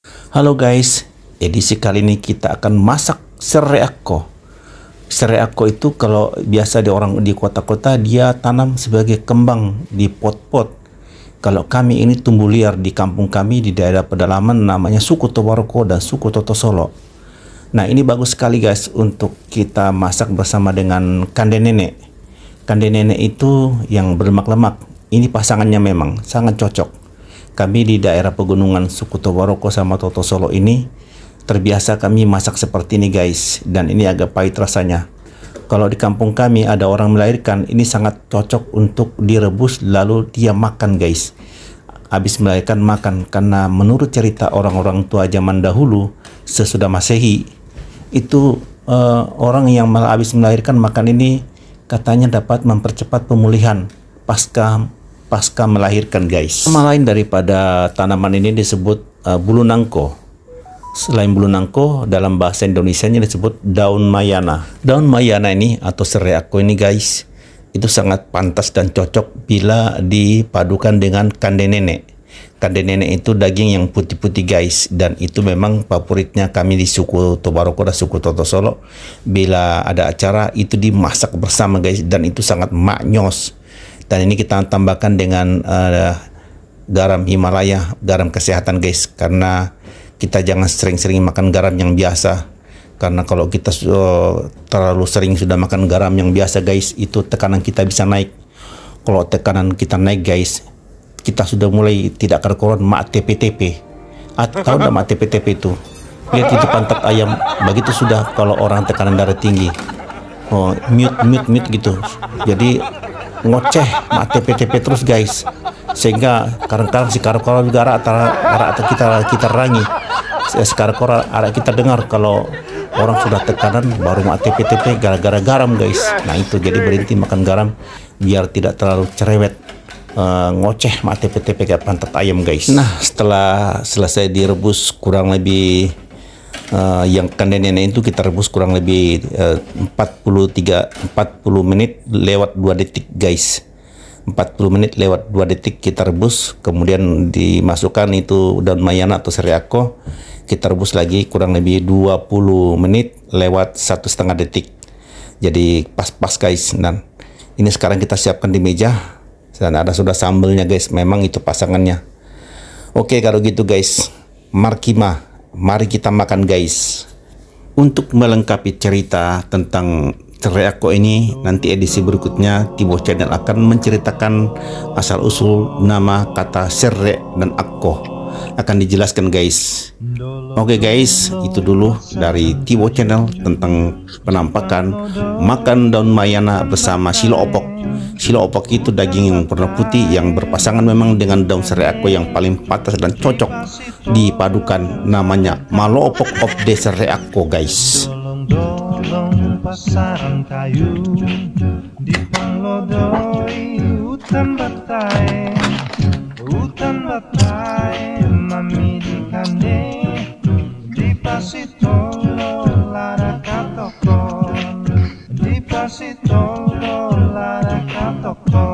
Halo guys, edisi kali ini kita akan masak sereako. Sereako itu kalau biasa di orang di kota-kota dia tanam sebagai kembang di pot-pot. Kalau kami ini tumbuh liar di kampung kami di daerah pedalaman namanya suku Tobaroko dan suku Totosolo. Nah ini bagus sekali guys untuk kita masak bersama dengan kande nenek. Kande nenek itu yang berlemak-lemak. Ini pasangannya memang sangat cocok. Kami di daerah pegunungan suku Tobaroko sama Totosolo ini terbiasa kami masak seperti ini guys, dan ini agak pahit rasanya. Kalau di kampung kami ada orang melahirkan, ini sangat cocok untuk direbus lalu dia makan guys. Habis melahirkan makan, karena menurut cerita orang-orang tua zaman dahulu sesudah Masehi itu orang yang habis melahirkan makan ini katanya dapat mempercepat pemulihan pasca melahirkan guys. Nama lain daripada tanaman ini disebut bulu nangko. Selain bulu nangko, dalam bahasa Indonesianya disebut daun mayana. Daun mayana ini atau sereako ini guys, itu sangat pantas dan cocok bila dipadukan dengan kande nenek. Kande nenek itu daging yang putih-putih guys, dan itu memang favoritnya kami di suku Tobaroko dan suku Totosolo. Bila ada acara itu dimasak bersama guys, dan itu sangat maknyos. Dan ini kita tambahkan dengan garam Himalaya, garam kesehatan guys, karena kita jangan sering-sering makan garam yang biasa, karena kalau kita terlalu sering sudah makan garam yang biasa guys, itu tekanan kita bisa naik. Kalau tekanan kita naik guys, kita sudah mulai tidak karu-karuan mak TP-TP. Tahu enggak mak TP-TP itu? Lihat itu pantat ayam, begitu sudah kalau orang tekanan darah tinggi. Oh, mute gitu. Jadi ngoceh mak TP-TP terus guys, sehingga kadang-kadang si karu-karu juga arah kita rangi. Sekarang arah kita dengar kalau orang sudah tekanan baru mak TP-TP gara-gara garam guys. Nah itu jadi berhenti makan garam biar tidak terlalu cerewet. Ngoceh mak TP-TP kayak pantat ayam guys. Nah setelah selesai direbus kurang lebih yang kande nenek itu kita rebus kurang lebih 40 menit lewat 2 detik guys. 40 menit lewat 2 detik kita rebus, kemudian dimasukkan itu daun mayana atau sereako, kita rebus lagi kurang lebih 20 menit lewat 1,5 detik. Jadi pas-pas guys. Dan ini sekarang kita siapkan di meja, dan ada sudah sambelnya guys, memang itu pasangannya. Oke kalau gitu guys, mari kita makan guys. Untuk melengkapi cerita tentang sereako ini, nanti edisi berikutnya Tibo Channel akan menceritakan asal-usul nama kata serre dan akko, akan dijelaskan guys. Oke guys, itu dulu dari Tibo Channel tentang penampakan makan daun mayana bersama silo opok. Silo opok itu daging yang warna putih yang berpasangan memang dengan daun sereako yang paling pantas dan cocok dipadukan, namanya malo opok of de sereako guys. Pasaran kayu dipenglodoi hutan batai mami di kande di pasitolo lara katokon di pasitolo lara katokon.